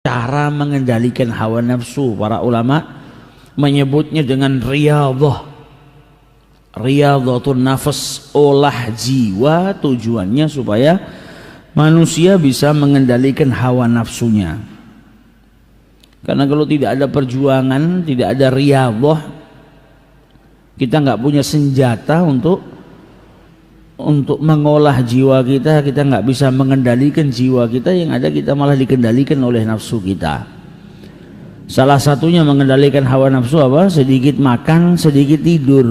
cara mengendalikan hawa nafsu. Para ulama menyebutnya dengan riyadhah, riyadhatun nafas, olah jiwa, tujuannya supaya manusia bisa mengendalikan hawa nafsunya. Karena kalau tidak ada perjuangan, tidak ada riyadhah, kita nggak punya senjata untuk mengolah jiwa kita. Kita nggak bisa mengendalikan jiwa kita, yang ada kita malah dikendalikan oleh nafsu kita. Salah satunya mengendalikan hawa nafsu apa? Sedikit makan, sedikit tidur.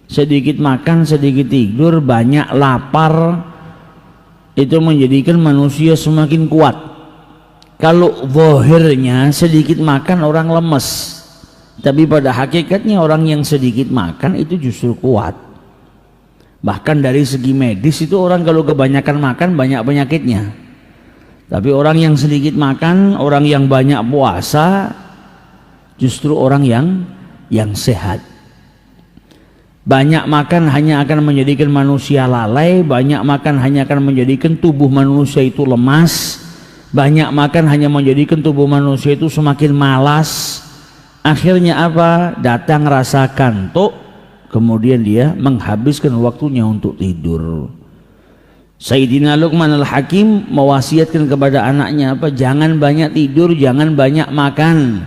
Sedikit makan, sedikit tidur, banyak lapar, itu menjadikan manusia semakin kuat. Kalau zahirnya sedikit makan orang lemes, tapi pada hakikatnya orang yang sedikit makan itu justru kuat. Bahkan dari segi medis itu orang kalau kebanyakan makan banyak penyakitnya. Tapi orang yang sedikit makan, orang yang banyak puasa, justru orang yang sehat. Banyak makan hanya akan menjadikan manusia lalai, banyak makan hanya akan menjadikan tubuh manusia itu lemas, banyak makan hanya menjadikan tubuh manusia itu semakin malas. Akhirnya apa? Datang rasa kantuk, kemudian dia menghabiskan waktunya untuk tidur. Sayyidina Luqman Al-Hakim mewasiatkan kepada anaknya apa? Jangan banyak tidur, jangan banyak makan.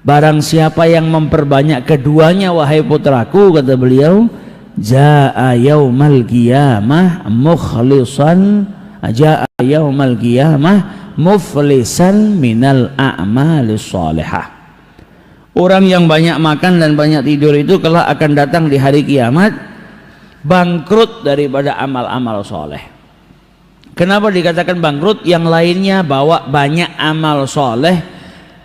Barang siapa yang memperbanyak keduanya, wahai putraku, kata beliau, jaa yaumal qiyamah mukhlisan, jaa yaumal qiyamah muflisan minal a'malis shalihah. Orang yang banyak makan dan banyak tidur itu kelak akan datang di hari kiamat bangkrut daripada amal-amal soleh. Kenapa dikatakan bangkrut? Yang lainnya bawa banyak amal soleh,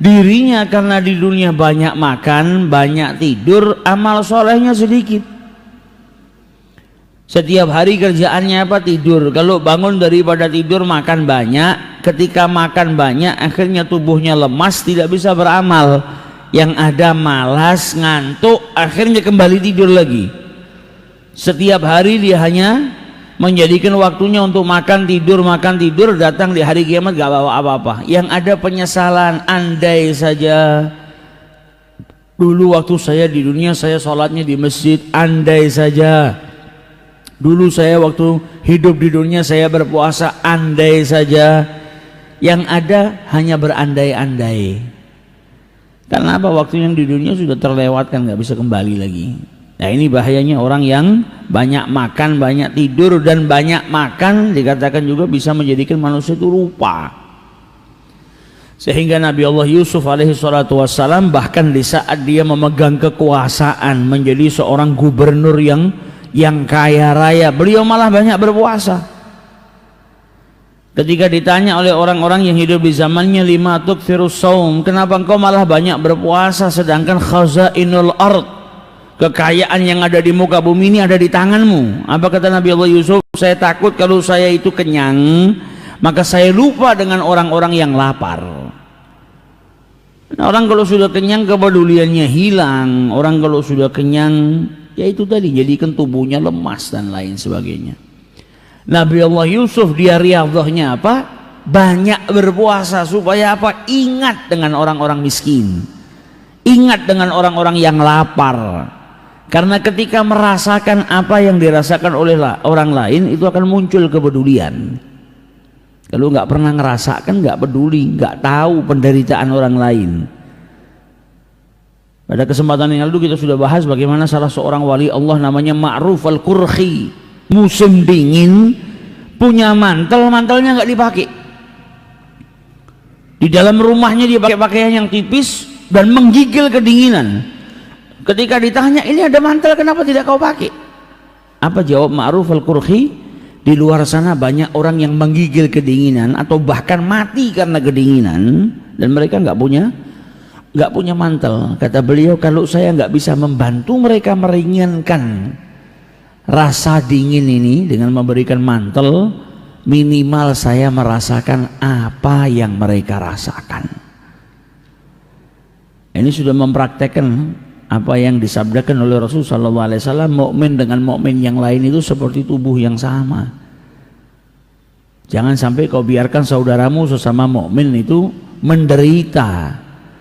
dirinya karena di dunia banyak makan, banyak tidur, amal solehnya sedikit. Setiap hari kerjaannya apa? Tidur. Kalau bangun daripada tidur makan banyak, ketika makan banyak akhirnya tubuhnya lemas, tidak bisa beramal. Yang ada malas, ngantuk, akhirnya kembali tidur lagi. Setiap hari dia hanya menjadikan waktunya untuk makan tidur, datang di hari kiamat gak bawa apa-apa. Yang ada penyesalan. Andai saja dulu waktu saya di dunia saya sholatnya di masjid, andai saja dulu saya waktu hidup di dunia saya berpuasa, andai saja. Yang ada hanya berandai-andai. Karena apa? Waktu yang di dunia sudah terlewatkan, gak bisa kembali lagi. Nah, ini bahayanya orang yang banyak makan, banyak tidur, dan banyak makan dikatakan juga bisa menjadikan manusia itu lupa. Sehingga Nabi Allah Yusuf alaihi salatu wassalam bahkan di saat dia memegang kekuasaan menjadi seorang gubernur yang kaya raya, beliau malah banyak berpuasa. Ketika ditanya oleh orang-orang yang hidup di zamannya, lima tukthirus saum, kenapa engkau malah banyak berpuasa sedangkan khazainul ard, kekayaan yang ada di muka bumi ini ada di tanganmu? Apa kata Nabi Allah Yusuf? Saya takut kalau saya itu kenyang, maka saya lupa dengan orang-orang yang lapar. Nah, orang kalau sudah kenyang kepeduliannya hilang. Orang kalau sudah kenyang, ya itu tadi, jadikan tubuhnya lemas dan lain sebagainya. Nabi Allah Yusuf dia riyadhahnya apa? Banyak berpuasa supaya apa? Ingat dengan orang-orang miskin, ingat dengan orang-orang yang lapar. Karena ketika merasakan apa yang dirasakan oleh orang lain, itu akan muncul kepedulian. Kalau nggak pernah ngerasakan, nggak peduli, nggak tahu penderitaan orang lain. Pada kesempatan yang lalu kita sudah bahas bagaimana salah seorang wali Allah namanya Ma'ruf Al-Qurhi, musim dingin punya mantelnya nggak dipakai. Di dalam rumahnya dia pakai pakaian yang tipis dan menggigil kedinginan. Ketika ditanya, ini ada mantel kenapa tidak kau pakai? Apa jawab Ma'ruf Al-Qurhi? Di luar sana banyak orang yang menggigil kedinginan atau bahkan mati karena kedinginan, dan mereka nggak punya mantel. Kata beliau, kalau saya nggak bisa membantu mereka meringankan rasa dingin ini dengan memberikan mantel, minimal saya merasakan apa yang mereka rasakan. Ini sudah mempraktekkan apa yang disabdakan oleh Rasulullah SAW, mukmin dengan mukmin yang lain itu seperti tubuh yang sama. Jangan sampai kau biarkan saudaramu sesama mukmin itu menderita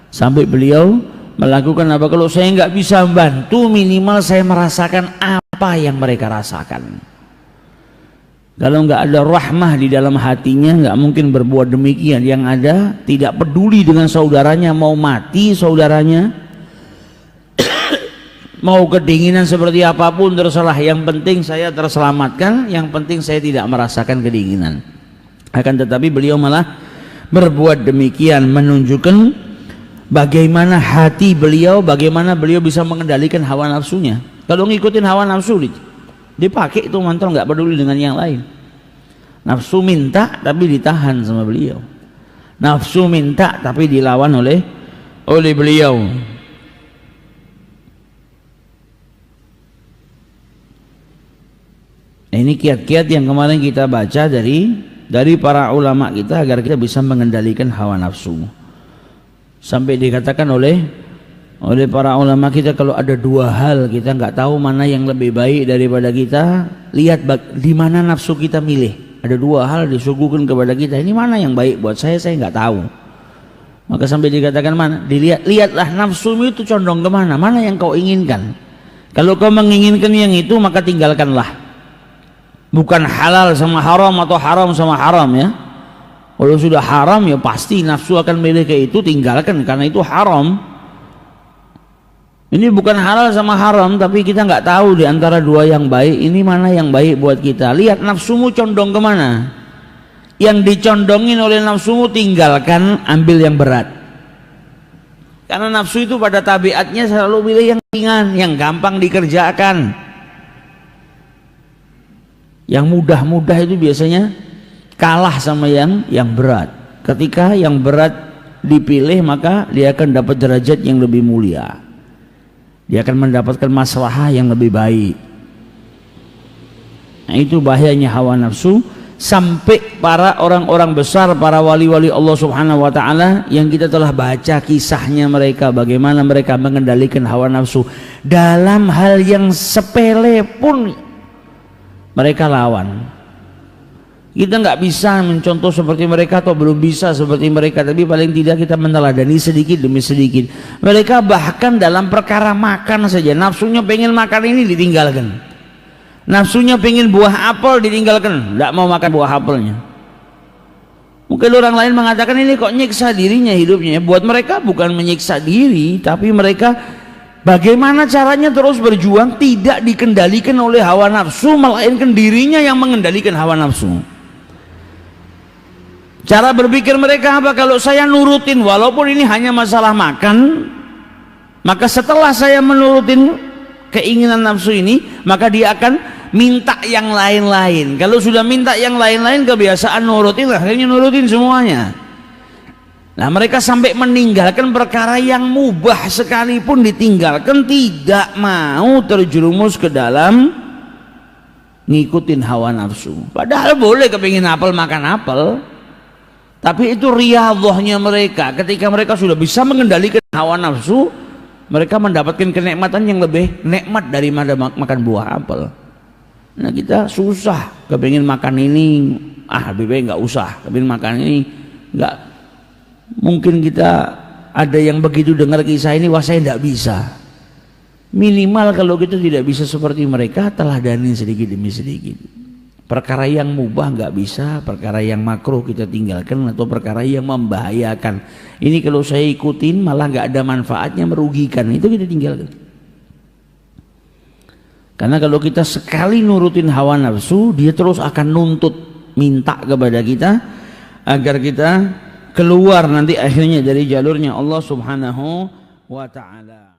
sampai beliau melakukan apa? Kalau saya nggak bisa bantu, minimal saya merasakan apa yang mereka rasakan. Kalau nggak ada rahmah di dalam hatinya, nggak mungkin berbuat demikian. Yang ada tidak peduli dengan saudaranya, mau mati saudaranya, mau kedinginan seperti apapun terserah, yang penting saya terselamatkan, yang penting saya tidak merasakan kedinginan. Akan tetapi beliau malah berbuat demikian, menunjukkan bagaimana hati beliau, bagaimana beliau bisa mengendalikan hawa nafsunya. Kalau ngikutin hawa nafsu dipakai itu mantra, nggak peduli dengan yang lain. Nafsu minta tapi ditahan sama beliau, nafsu minta tapi dilawan oleh beliau. Ini kiat-kiat yang kemarin kita baca dari para ulama kita agar kita bisa mengendalikan hawa nafsu. Sampai dikatakan oleh para ulama kita, kalau ada dua hal kita nggak tahu mana yang lebih baik daripada kita, lihat di mana nafsu kita milih. Ada dua hal disuguhkan kepada kita, ini mana yang baik buat saya nggak tahu. Maka sampai dikatakan mana? Lihatlah nafsumu itu condong kemana, mana yang kau inginkan. Kalau kau menginginkan yang itu, maka tinggalkanlah. Bukan halal sama haram atau haram sama haram ya. Kalau sudah haram ya pasti nafsu akan milih ke itu, tinggalkan karena itu haram. Ini bukan halal sama haram, tapi kita nggak tahu di antara dua yang baik ini mana yang baik buat kita. Lihat nafsumu condong kemana. Yang dicondongin oleh nafsumu tinggalkan, ambil yang berat. Karena nafsu itu pada tabiatnya selalu pilih yang ringan, yang gampang dikerjakan. Yang mudah-mudah itu biasanya kalah sama yang berat. Ketika yang berat dipilih, maka dia akan dapat derajat yang lebih mulia. Dia akan mendapatkan maslahah yang lebih baik. Nah, itu bahayanya hawa nafsu. Sampai para orang-orang besar, para wali-wali Allah Subhanahu wa ta'ala yang kita telah baca kisahnya mereka, bagaimana mereka mengendalikan hawa nafsu dalam hal yang sepele pun mereka lawan. Kita nggak bisa mencontoh seperti mereka atau belum bisa seperti mereka, tapi paling tidak kita meneladani sedikit demi sedikit. Mereka bahkan dalam perkara makan saja, nafsunya pengen makan ini ditinggalkan, nafsunya pengen buah apel ditinggalkan, nggak mau makan buah apelnya. Mungkin orang lain mengatakan ini kok nyiksa dirinya hidupnya. Buat mereka bukan menyiksa diri, tapi mereka bagaimana caranya terus berjuang tidak dikendalikan oleh hawa nafsu, melainkan dirinya yang mengendalikan hawa nafsu. Cara berpikir mereka apa? Kalau saya nurutin walaupun ini hanya masalah makan, maka setelah saya menurutin keinginan nafsu ini, maka dia akan minta yang lain-lain. Kalau sudah minta yang lain-lain, kebiasaan nurutin, akhirnya nurutin semuanya. Nah, mereka sampai meninggalkan perkara yang mubah sekalipun ditinggalkan, tidak mau terjerumus ke dalam ngikutin hawa nafsu. Padahal boleh kepingin apel makan apel, tapi itu riyadhahnya mereka. Ketika mereka sudah bisa mengendalikan hawa nafsu, mereka mendapatkan kenikmatan yang lebih nikmat daripada makan buah apel. Nah, kita susah kepingin makan ini, lebih baik nggak usah. Kepingin makan ini nggak. Mungkin kita ada yang begitu dengar kisah ini, wah saya tidak bisa. Minimal kalau kita tidak bisa seperti mereka, teladani sedikit demi sedikit. Perkara yang mubah nggak bisa, perkara yang makruh kita tinggalkan, atau perkara yang membahayakan. Ini kalau saya ikutin malah nggak ada manfaatnya, merugikan, itu kita tinggalkan. Karena kalau kita sekali nurutin hawa nafsu, dia terus akan nuntut, minta kepada kita agar kita keluar nanti akhirnya dari jalurnya Allah Subhanahu wa ta'ala.